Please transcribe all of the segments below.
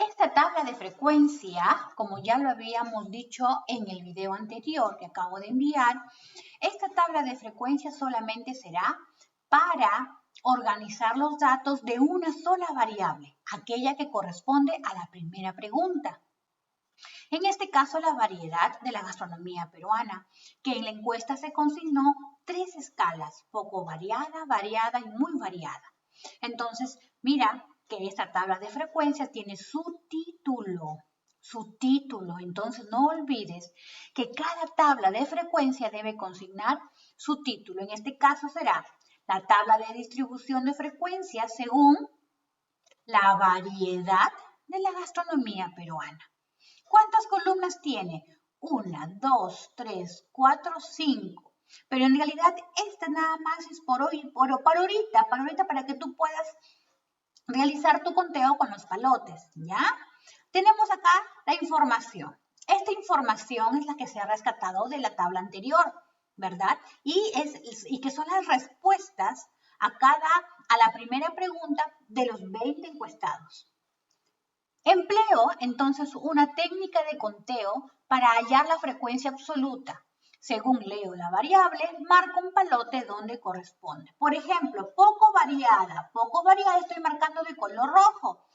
Esta tabla de frecuencia, como ya lo habíamos dicho en el video anterior que acabo de enviar, esta tabla de frecuencia solamente será para organizar los datos de una sola variable, aquella que corresponde a la primera pregunta. En este caso, la variedad de la gastronomía peruana, que en la encuesta se consignó 3 escalas, poco variada, variada y muy variada. Entonces, mira que esta tabla de frecuencias tiene su título. Entonces, no olvides que cada tabla de frecuencia debe consignar su título. En este caso será la tabla de distribución de frecuencias según la variedad de la gastronomía peruana. ¿Cuántas columnas tiene? 1, 2, 3, 4, 5. Pero en realidad esta nada más es para ahorita, para que tú puedas realizar tu conteo con los palotes, ¿ya? Tenemos acá la información. Esta información es la que se ha rescatado de la tabla anterior, ¿verdad? Y que son las respuestas a la primera pregunta de los 20 encuestados. Empleo entonces una técnica de conteo para hallar la frecuencia absoluta. Según leo la variable, marco un palote donde corresponde. Por ejemplo, poco variada, estoy marcando de color rojo.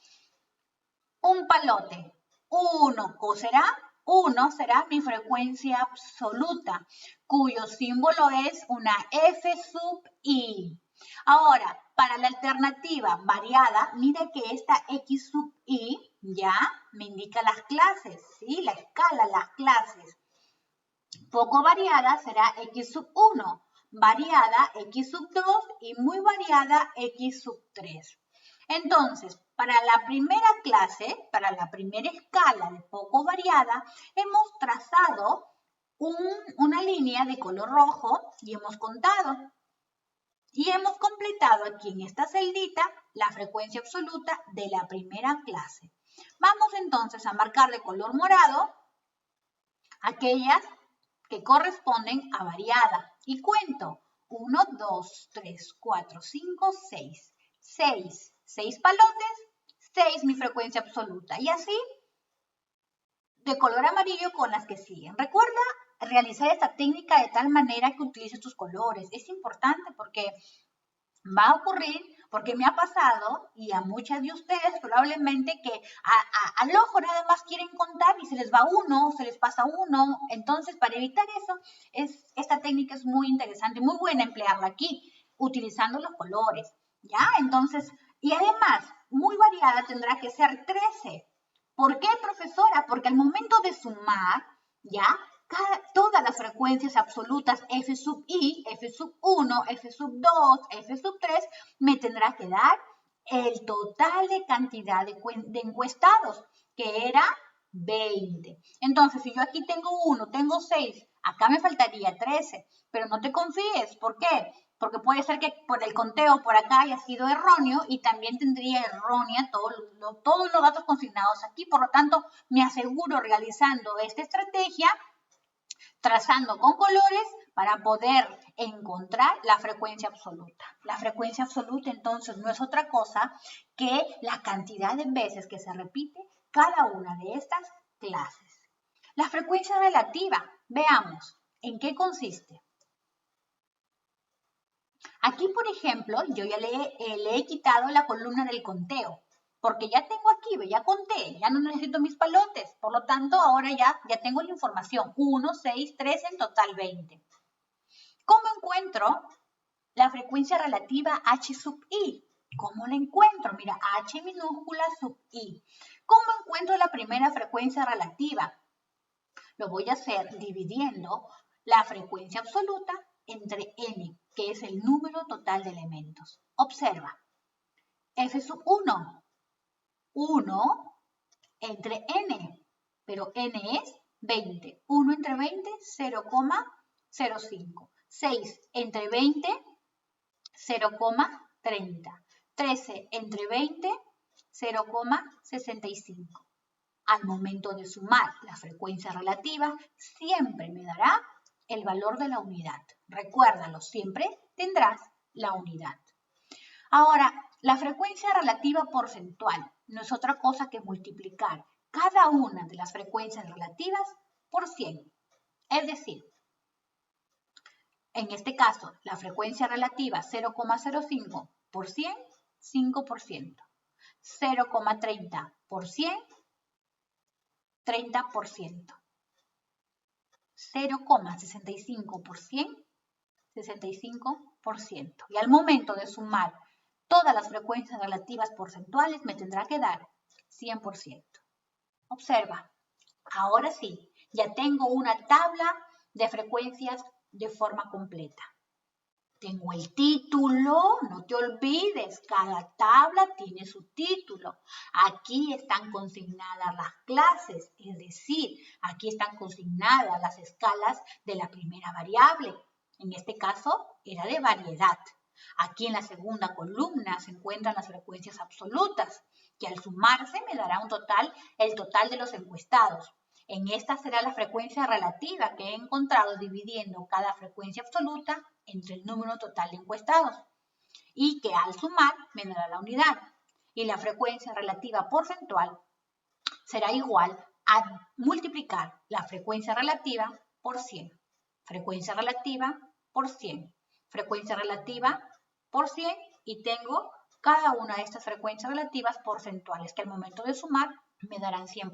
Un palote, 1 será mi frecuencia absoluta, cuyo símbolo es una F sub I. Ahora, para la alternativa variada, mira que esta X sub I ya me indica las clases, ¿sí? La escala, las clases. Poco variada será X sub 1, variada X sub 2 y muy variada X sub 3. Entonces, para la primera clase, para la primera escala de poco variada, hemos trazado una línea de color rojo y hemos contado. Y hemos completado aquí en esta celdita la frecuencia absoluta de la primera clase. Vamos entonces a marcar de color morado aquellas que corresponden a variada. Y cuento 1, 2, 3, 4, 5, 6. 6 palotes, 6 mi frecuencia absoluta. Y así de color amarillo con las que siguen. Recuerda realizar esta técnica de tal manera que utilices tus colores. Es importante porque va a ocurrir, porque me ha pasado y a muchas de ustedes probablemente que al ojo nada más quieren contar y se les va uno, se les pasa uno. Entonces, para evitar eso, esta técnica es muy interesante, muy buena emplearla aquí, utilizando los colores, ¿ya? Entonces, y además, muy variada tendrá que ser 13. ¿Por qué, profesora? Porque al momento de sumar, ¿ya? Todas las frecuencias absolutas F sub I, F sub 1, F sub 2, F sub 3, me tendrá que dar el total de cantidad de encuestados, que era 20. Entonces, si yo aquí tengo 1, tengo 6, acá me faltaría 13, pero no te confíes. ¿Por qué? Porque puede ser que por el conteo por acá haya sido erróneo y también tendría errónea todos los datos consignados aquí. Por lo tanto, me aseguro realizando esta estrategia, trazando con colores para poder encontrar la frecuencia absoluta. La frecuencia absoluta entonces no es otra cosa que la cantidad de veces que se repite cada una de estas clases. La frecuencia relativa, veamos, ¿en qué consiste? Aquí, por ejemplo, yo ya le he quitado la columna del conteo, porque ya tengo aquí, ya conté, ya no necesito mis palotes. Por lo tanto, ahora ya tengo la información. 1, 6, 3, en total 20. ¿Cómo encuentro la frecuencia relativa H sub I? ¿Cómo la encuentro? Mira, H minúscula sub I. ¿Cómo encuentro la primera frecuencia relativa? Lo voy a hacer dividiendo la frecuencia absoluta entre n, que es el número total de elementos. Observa, F sub 1, 1 entre n, pero n es 20. 1 entre 20, 0,05. 6 entre 20, 0,30. 13 entre 20, 0,65. Al momento de sumar la frecuencia relativa, siempre me dará el valor de la unidad. Recuérdalo, siempre tendrás la unidad. Ahora, La frecuencia relativa porcentual no es otra cosa que multiplicar cada una de las frecuencias relativas por 100. Es decir, en este caso, la frecuencia relativa 0,05 por 100, 5%. 0,30 por 100, 30%. 0,65 por 100, 65%. Y al momento de sumar todas las frecuencias relativas porcentuales me tendrá que dar 100%. Observa, ahora sí, ya tengo una tabla de frecuencias de forma completa. Tengo el título, no te olvides, cada tabla tiene su título. Aquí están consignadas las clases, es decir, aquí están consignadas las escalas de la primera variable. En este caso era de variedad. Aquí en la segunda columna se encuentran las frecuencias absolutas, que al sumarse me dará el total de los encuestados. En esta será la frecuencia relativa que he encontrado dividiendo cada frecuencia absoluta entre el número total de encuestados y que al sumar me dará la unidad. Y la frecuencia relativa porcentual será igual a multiplicar la frecuencia relativa por 100. Frecuencia relativa por 100. Frecuencia relativa por 100 y tengo cada una de estas frecuencias relativas porcentuales que al momento de sumar me darán 100%.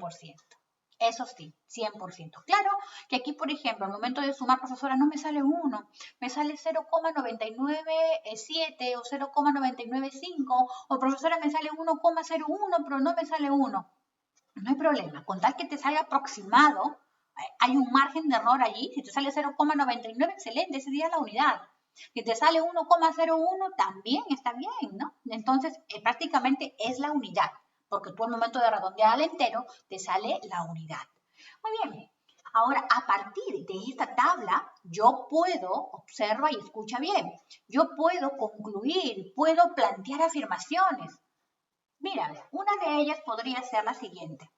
Eso sí, 100%. Claro que aquí, por ejemplo, al momento de sumar, profesora, no me sale 1, me sale 0,997 o 0,995, o profesora, me sale 1,01, pero no me sale 1. No hay problema, con tal que te salga aproximado, hay un margen de error allí. Si te sale 0,99, excelente, ese día es la unidad. Si te sale 1,01, también está bien, ¿no? Entonces, prácticamente es la unidad, porque tú al momento de redondear al entero, te sale la unidad. Muy bien, ahora a partir de esta tabla, yo puedo, observa y escucha bien, yo puedo concluir, puedo plantear afirmaciones. Mira, una de ellas podría ser la siguiente.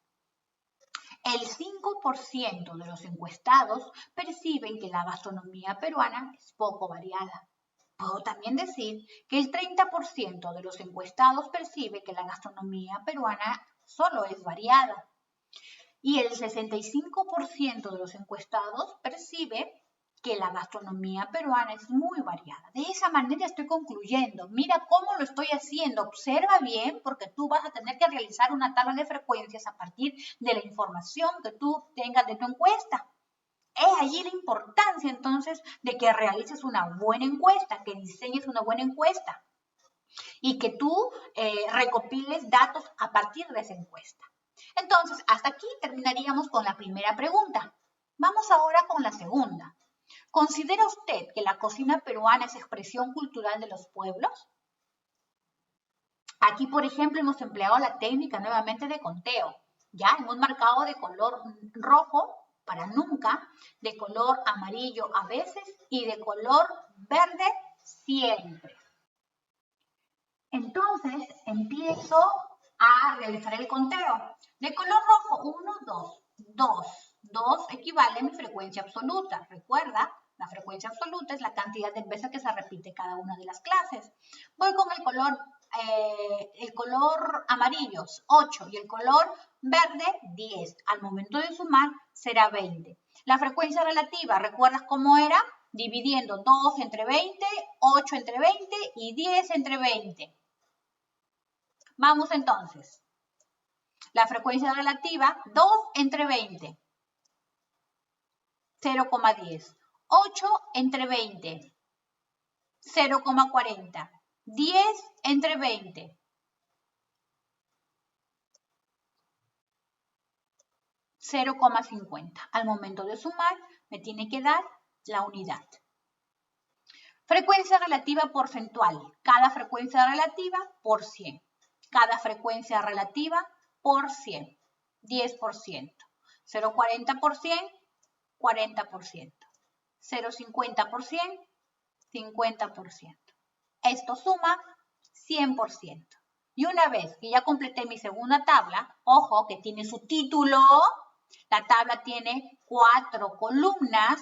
El 5% de los encuestados perciben que la gastronomía peruana es poco variada. Puedo también decir que el 30% de los encuestados percibe que la gastronomía peruana solo es variada. Y el 65% de los encuestados percibe que la gastronomía peruana es muy variada. De esa manera estoy concluyendo. Mira cómo lo estoy haciendo. Observa bien porque tú vas a tener que realizar una tabla de frecuencias a partir de la información que tú tengas de tu encuesta. Es allí la importancia entonces de que realices una buena encuesta, que diseñes una buena encuesta y que tú recopiles datos a partir de esa encuesta. Entonces, hasta aquí terminaríamos con la primera pregunta. Vamos ahora con la segunda. ¿Considera usted que la cocina peruana es expresión cultural de los pueblos? Aquí, por ejemplo, hemos empleado la técnica nuevamente de conteo. Ya hemos marcado de color rojo para nunca, de color amarillo a veces y de color verde siempre. Entonces, empiezo a realizar el conteo. De color rojo, 1, 2, 2. 2 equivale a mi frecuencia absoluta. Recuerda, la frecuencia absoluta es la cantidad de veces que se repite cada una de las clases. Voy con el color amarillo, 8, y el color verde, 10. Al momento de sumar, será 20. La frecuencia relativa, ¿recuerdas cómo era? Dividiendo 2 entre 20, 8 entre 20 y 10 entre 20. Vamos entonces. La frecuencia relativa, 2 entre 20, 0,10. 8 entre 20, 0,40. 10 entre 20, 0,50. Al momento de sumar, me tiene que dar la unidad. Frecuencia relativa porcentual. Cada frecuencia relativa por 100. Cada frecuencia relativa por 100. 10%. 0,40 por 100, 40%. 0,50 por 100, 50%. Esto suma 100%. Y una vez que ya completé mi segunda tabla, ojo que tiene su título, la tabla tiene 4 columnas.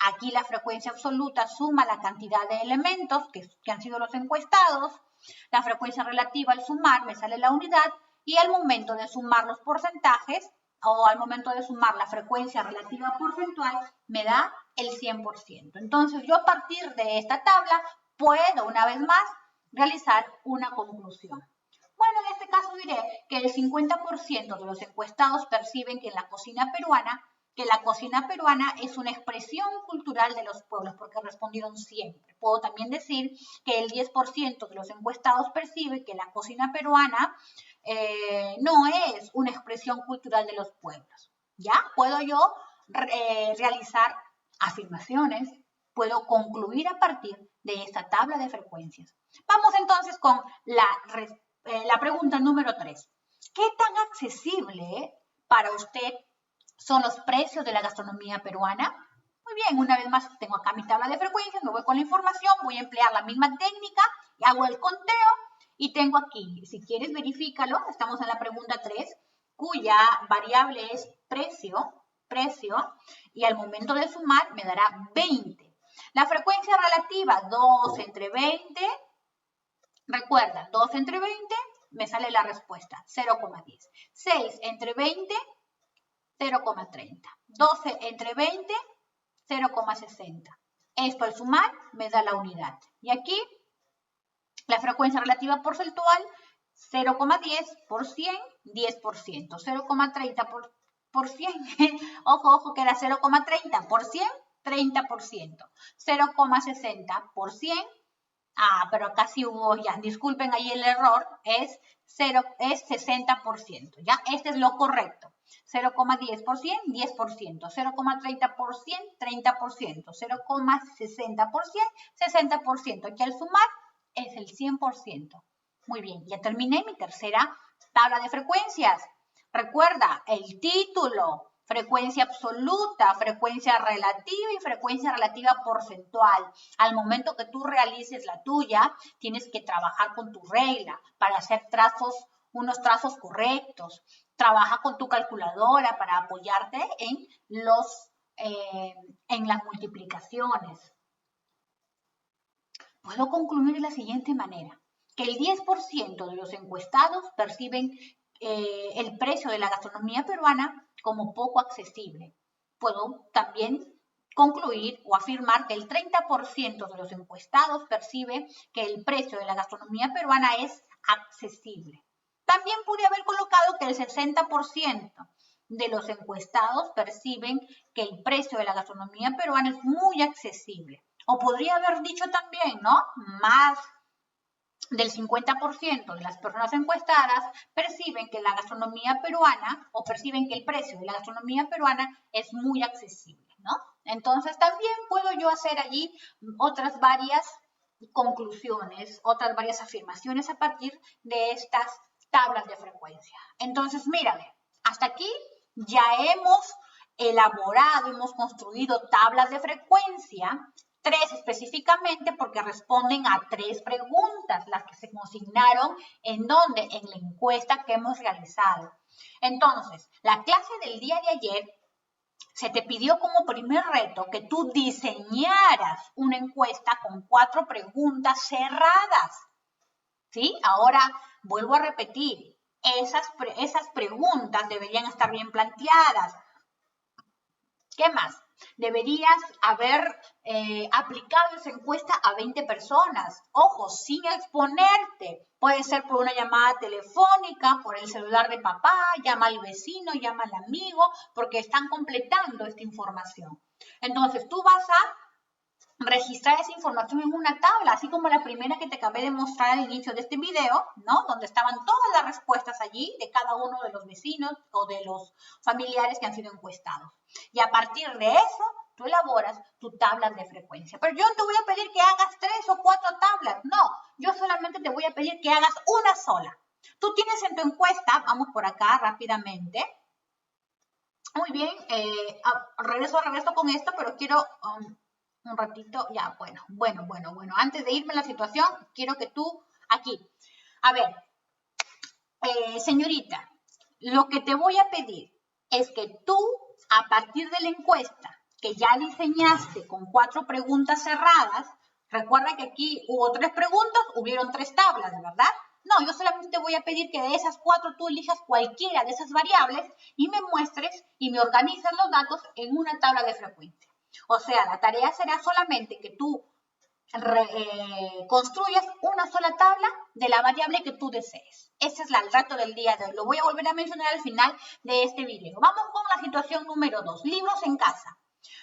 Aquí la frecuencia absoluta suma la cantidad de elementos que han sido los encuestados. La frecuencia relativa al sumar me sale la unidad y al momento de sumar los porcentajes o al momento de sumar la frecuencia relativa porcentual me da el 100%. Entonces yo a partir de esta tabla puedo una vez más realizar una conclusión. Bueno, en este caso diré que el 50% de los encuestados perciben que la cocina peruana es una expresión cultural de los pueblos, porque respondieron siempre. Puedo también decir que el 10% de los encuestados percibe que la cocina peruana no es una expresión cultural de los pueblos. ¿Ya? Puedo yo realizar afirmaciones, puedo concluir a partir de esta tabla de frecuencias. Vamos entonces con la pregunta número 3. ¿Qué tan accesible para usted son los precios de la gastronomía peruana? Muy bien, una vez más tengo acá mi tabla de frecuencias, me voy con la información, voy a emplear la misma técnica y hago el conteo y tengo aquí, si quieres verifícalo, estamos en la pregunta 3, cuya variable es precio, y al momento de sumar me dará 20. La frecuencia relativa, 2 entre 20, recuerda, 2 entre 20, me sale la respuesta, 0,10. 6 entre 20, 0,30. 12 entre 20, 0,60. Esto al sumar me da la unidad. Y aquí la frecuencia relativa porcentual, 0,10 por 100, 10%. 0,30 por 100, ojo que era 0,30 por 100, 30%. 0,60 por 100, pero acá sí hubo, ya, disculpen ahí el error, es 60%, ¿ya? Este es lo correcto. 0,10 por 100, 10%. 0,30 por 100, 30%. 0,60 por 100, 60%. Aquí al sumar es el 100%. Muy bien, ya terminé mi tercera tabla de frecuencias. Recuerda, el título, frecuencia absoluta, frecuencia relativa y frecuencia relativa porcentual. Al momento que tú realices la tuya, tienes que trabajar con tu regla para hacer unos trazos correctos. Trabaja con tu calculadora para apoyarte en las multiplicaciones. Puedo concluir de la siguiente manera, que el 10% de los encuestados perciben el precio de la gastronomía peruana como poco accesible. Puedo también concluir o afirmar que el 30% de los encuestados percibe que el precio de la gastronomía peruana es accesible. También pude haber colocado que el 60% de los encuestados perciben que el precio de la gastronomía peruana es muy accesible. O podría haber dicho también, ¿no? Más del 50% de las personas encuestadas perciben que la gastronomía peruana o perciben que el precio de la gastronomía peruana es muy accesible, ¿no? Entonces también puedo yo hacer allí otras varias conclusiones, otras varias afirmaciones a partir de estas tablas de frecuencia. Entonces, mírame, hasta aquí ya hemos elaborado, hemos construido tablas de frecuencia, 3 específicamente porque responden a 3 preguntas, las que se consignaron en donde, en la encuesta que hemos realizado. Entonces, la clase del día de ayer se te pidió como primer reto que tú diseñaras una encuesta con 4 preguntas cerradas. ¿Sí? Ahora vuelvo a repetir, esas preguntas deberían estar bien planteadas. ¿Qué más? Deberías haber aplicado esa encuesta a 20 personas. Ojo, sin exponerte. Puede ser por una llamada telefónica, por el celular de papá, llama al vecino, llama al amigo, porque están completando esta información. Entonces, tú vas a registrar esa información en una tabla, así como la primera que te acabé de mostrar al inicio de este video, ¿no? Donde estaban todas las respuestas allí de cada uno de los vecinos o de los familiares que han sido encuestados. Y a partir de eso, tú elaboras tu tabla de frecuencia. Pero yo no te voy a pedir que hagas 3 o 4 tablas, no. Yo solamente te voy a pedir que hagas una sola. Tú tienes en tu encuesta, vamos por acá rápidamente. Muy bien, regreso con esto, pero quiero... un ratito, ya, bueno. Antes de irme a la situación, quiero que tú, aquí, a ver, señorita, lo que te voy a pedir es que tú, a partir de la encuesta que ya diseñaste con 4 preguntas cerradas, Recuerda que aquí hubo 3 preguntas, hubieron 3 tablas, ¿verdad? No, yo solamente te voy a pedir que de esas 4 tú elijas cualquiera de esas variables y me muestres y me organizas los datos en una tabla de frecuencia. O sea, la tarea será solamente que tú construyas una sola tabla de la variable que tú desees. Ese es el reto del día de hoy. Lo voy a volver a mencionar al final de este video. Vamos con la situación número 2, libros en casa.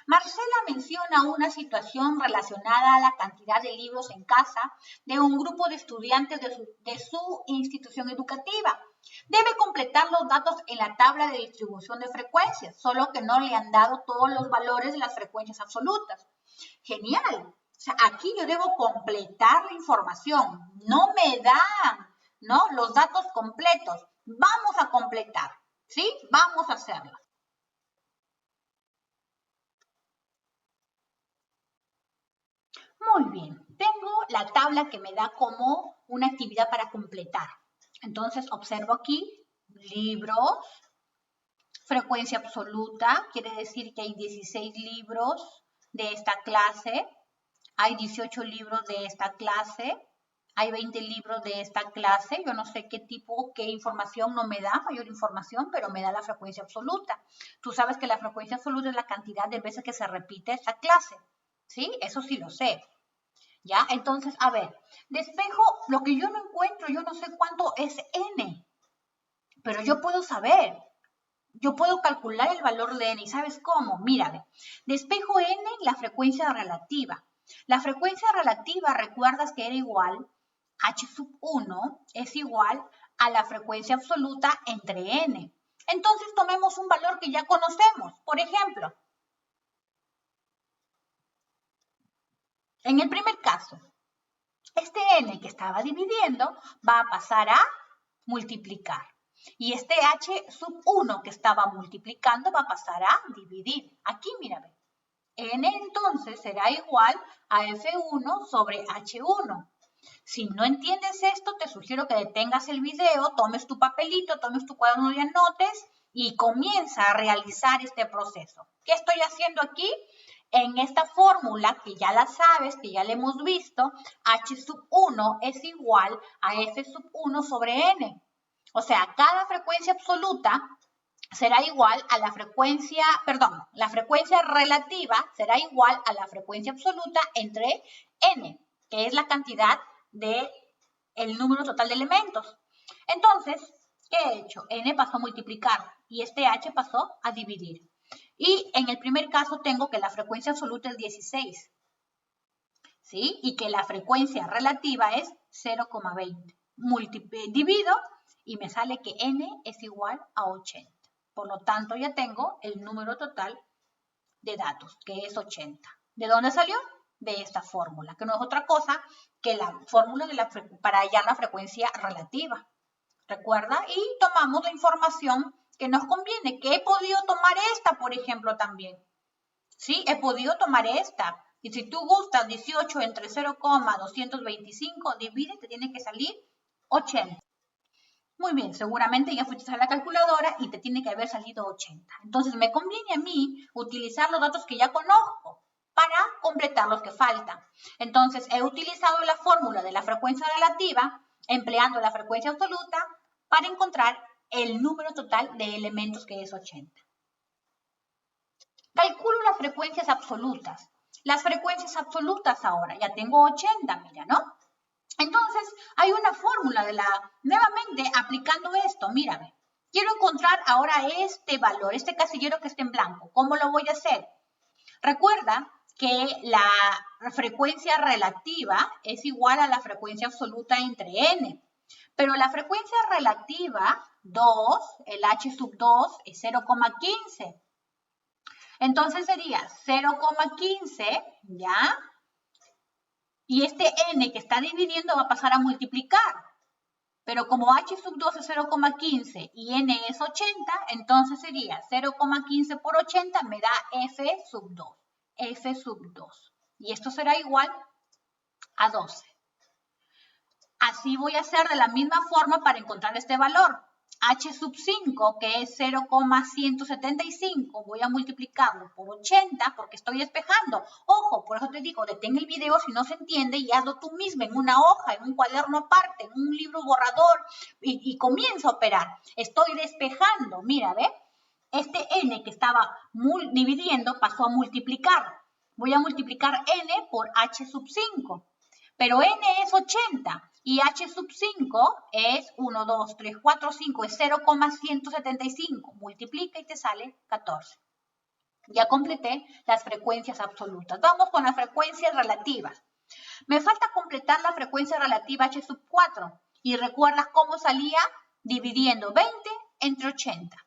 Marcela menciona una situación relacionada a la cantidad de libros en casa de un grupo de estudiantes de su institución educativa. Debe completar los datos en la tabla de distribución de frecuencias, solo que no le han dado todos los valores de las frecuencias absolutas. Genial. O sea, aquí yo debo completar la información. No me dan, ¿no?, los datos completos. Vamos a completar, ¿sí? Vamos a hacerlo. Muy bien, tengo la tabla que me da como una actividad para completar. Entonces observo aquí, libros, frecuencia absoluta, quiere decir que hay 16 libros de esta clase, hay 18 libros de esta clase, hay 20 libros de esta clase, yo no sé qué tipo, qué información no me da, mayor información, pero me da la frecuencia absoluta. Tú sabes que la frecuencia absoluta es la cantidad de veces que se repite esta clase, ¿sí? Eso sí lo sé. ¿Ya? Entonces, a ver, despejo lo que yo no encuentro, yo no sé cuánto es n, pero yo puedo saber, yo puedo calcular el valor de n, ¿y sabes cómo? Mírame, despejo n la frecuencia relativa. La frecuencia relativa, recuerdas que era igual, h sub 1 es igual a la frecuencia absoluta entre n. Entonces, tomemos un valor que ya conocemos, por ejemplo, en el primer caso, este n que estaba dividiendo va a pasar a multiplicar. Y este h sub 1 que estaba multiplicando va a pasar a dividir. Aquí, mírame. N entonces será igual a F1 sobre H1. Si no entiendes esto, te sugiero que detengas el video, tomes tu papelito, tomes tu cuaderno y anotes y comienza a realizar este proceso. ¿Qué estoy haciendo aquí? En esta fórmula, que ya la sabes, que ya la hemos visto, H sub 1 es igual a F sub 1 sobre N. O sea, cada frecuencia absoluta será igual a la frecuencia, la frecuencia relativa será igual a la frecuencia absoluta entre N, que es la cantidad del número total de elementos. Entonces, ¿qué he hecho? N pasó a multiplicar y este H pasó a dividir. Y en el primer caso tengo que la frecuencia absoluta es 16, ¿sí? Y que la frecuencia relativa es 0,20. Divido y me sale que N es igual a 80. Por lo tanto, ya tengo el número total de datos, que es 80. ¿De dónde salió? De esta fórmula, que no es otra cosa que la fórmula para hallar la frecuencia relativa. ¿Recuerda? Y tomamos la información que nos conviene, que he podido tomar esta, por ejemplo, también. Sí, he podido tomar esta. Y si tú gustas 18 entre 0,225, divide, te tiene que salir 80. Muy bien, seguramente ya fuiste a la calculadora y te tiene que haber salido 80. Entonces me conviene a mí utilizar los datos que ya conozco para completar los que faltan. Entonces he utilizado la fórmula de la frecuencia relativa empleando la frecuencia absoluta para encontrar el número total de elementos, que es 80. Calculo las frecuencias absolutas. Las frecuencias absolutas ahora, ya tengo 80, mira, ¿no? Entonces, hay una fórmula nuevamente aplicando esto, mírame. Quiero encontrar ahora este valor, este casillero que está en blanco. ¿Cómo lo voy a hacer? Recuerda que la frecuencia relativa es igual a la frecuencia absoluta entre n. Pero la frecuencia relativa, 2, el h sub 2 es 0,15. Entonces sería 0,15, ¿ya? Y este n que está dividiendo va a pasar a multiplicar. Pero como h sub 2 es 0,15 y n es 80, entonces sería 0,15 por 80 me da f sub 2. F sub 2. Y esto será igual a 12. Así voy a hacer de la misma forma para encontrar este valor. H sub 5, que es 0,175, voy a multiplicarlo por 80 porque estoy despejando. Ojo, por eso te digo, detén el video si no se entiende y hazlo tú mismo en una hoja, en un cuaderno aparte, en un libro borrador y comienza a operar. Estoy despejando, mira, ¿ve? Este n que estaba dividiendo pasó a multiplicar. Voy a multiplicar n por h sub 5. Pero n es 80 y h sub 5 es 1, 2, 3, 4, 5, es 0,175. Multiplica y te sale 14. Ya completé las frecuencias absolutas. Vamos con las frecuencias relativas. Me falta completar la frecuencia relativa h sub 4. Y recuerdas cómo salía dividiendo 20 entre 80.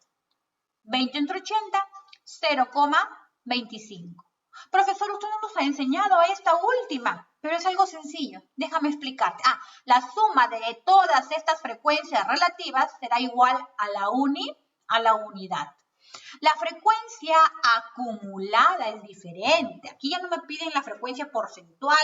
20 entre 80, 0,25. Profesor, usted no nos ha enseñado esta última, pero es algo sencillo. Déjame explicarte. La suma de todas estas frecuencias relativas será igual a la unidad. La frecuencia acumulada es diferente. Aquí ya no me piden la frecuencia porcentual,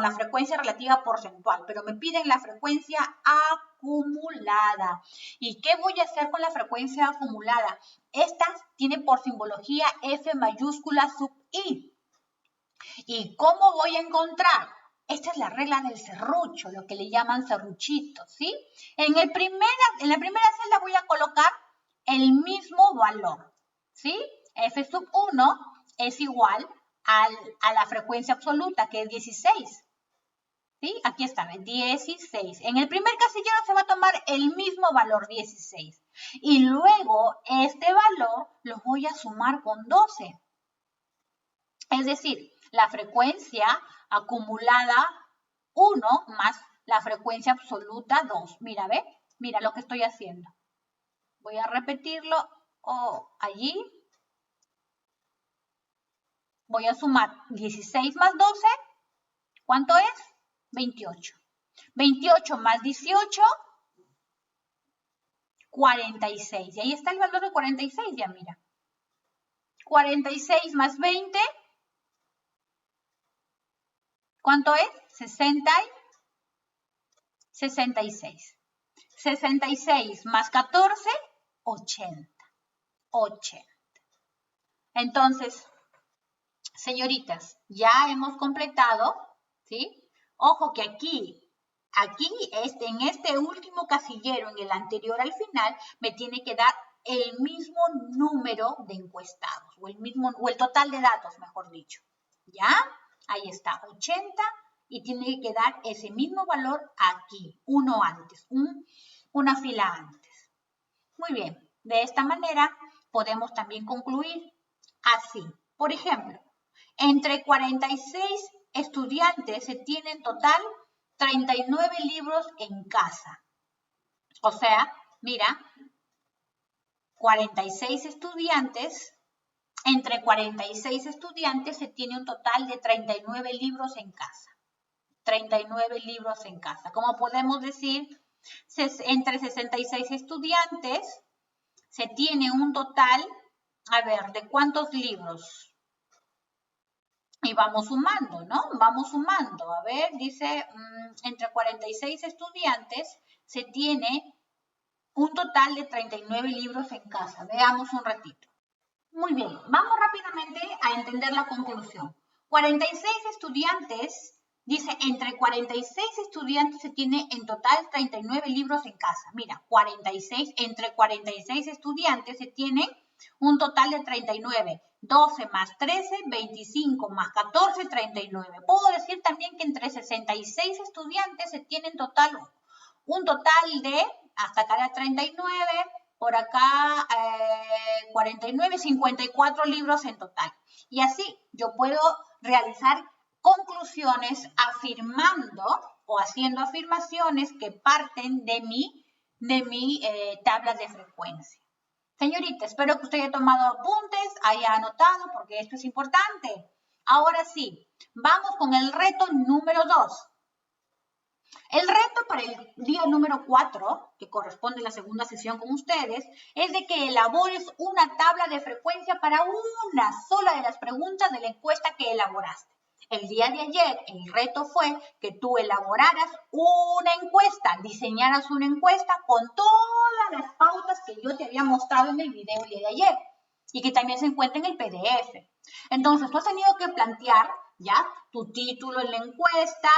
la frecuencia relativa porcentual, pero me piden la frecuencia acumulada. ¿Y qué voy a hacer con la frecuencia acumulada? Esta tiene por simbología F mayúscula sub I. ¿Y cómo voy a encontrar? Esta es la regla del serrucho, lo que le llaman serruchito, ¿sí? En la primera celda voy a colocar el mismo valor, ¿sí? F sub 1 es igual a la frecuencia absoluta, que es 16. ¿Sí? Aquí está, 16. En el primer casillero se va a tomar el mismo valor, 16. Y luego este valor lo voy a sumar con 12. Es decir, la frecuencia acumulada 1 más la frecuencia absoluta 2. Mira, ¿ve? Mira lo que estoy haciendo. Voy a repetirlo allí. Voy a sumar 16 más 12. ¿Cuánto es? 28. 28 más 18, 46. Y ahí está el valor de 46, ya mira. 46 más 20, ¿cuánto es? 66. 66 más 14, 80. 80. Entonces, señoritas, ya hemos completado, ¿sí? Ojo que aquí en este último casillero, en el anterior al final, me tiene que dar el mismo número de encuestados, o el total de datos, mejor dicho. ¿Ya? Ahí está, 80, y tiene que dar ese mismo valor aquí, uno antes, una fila antes. Muy bien, de esta manera podemos también concluir así. Por ejemplo, entre 46 estudiantes se tiene en total 39 libros en casa. O sea, mira, 46 estudiantes, entre 46 estudiantes se tiene un total de 39 libros en casa. 39 libros en casa. Como podemos decir, entre 66 estudiantes se tiene un total, ¿de cuántos libros? Y vamos sumando, ¿no? Vamos sumando. Dice, entre 46 estudiantes se tiene un total de 39 libros en casa. Veamos un ratito. Muy bien, vamos rápidamente a entender la conclusión. 46 estudiantes, dice, entre 46 estudiantes se tiene en total 39 libros en casa. Mira, entre 46 estudiantes se tienen un total de 39. 12 más 13, 25 más 14, 39. Puedo decir también que entre 66 estudiantes se tienen un total de, hasta acá era 39, por acá 49, 54 libros en total. Y así yo puedo realizar conclusiones afirmando o haciendo afirmaciones que parten de mi tabla de frecuencia. Señorita, espero que usted haya tomado apuntes, haya anotado, porque esto es importante. Ahora sí, vamos con el reto número 2. El reto para el día número 4, que corresponde a la segunda sesión con ustedes, es de que elabores una tabla de frecuencia para una sola de las preguntas de la encuesta que elaboraste. El día de ayer el reto fue que tú elaboraras una encuesta, diseñaras una encuesta con todas las pautas que yo te había mostrado en el video el día de ayer y que también se encuentra en el PDF. Entonces, tú has tenido que plantear ya tu título en la encuesta,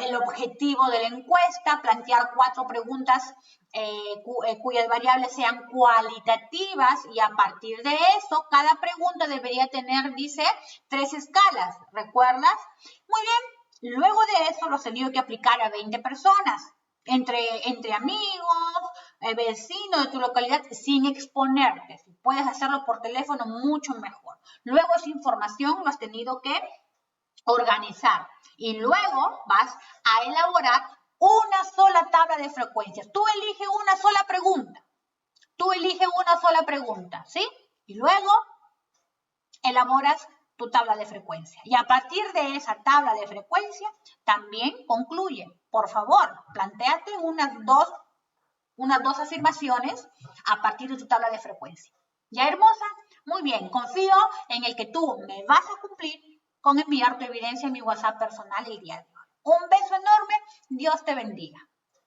el objetivo de la encuesta, plantear 4 preguntas cuyas variables sean cualitativas y a partir de eso, cada pregunta debería tener, dice, 3 escalas, ¿recuerdas? Muy bien, luego de eso lo has tenido que aplicar a 20 personas, entre amigos, vecinos de tu localidad, sin exponerte. Si puedes hacerlo por teléfono, mucho mejor. Luego esa información lo has tenido que organizar y luego vas a elaborar una sola tabla de frecuencias. Tú eliges una sola pregunta, ¿sí? Y luego elaboras tu tabla de frecuencia. Y a partir de esa tabla de frecuencia también concluye. Por favor, plantéate unas dos afirmaciones a partir de tu tabla de frecuencia. ¿Ya, hermosa? Muy bien, confío en el que tú me vas a cumplir con enviar tu evidencia en mi WhatsApp personal el día de hoy. Un beso enorme, Dios te bendiga.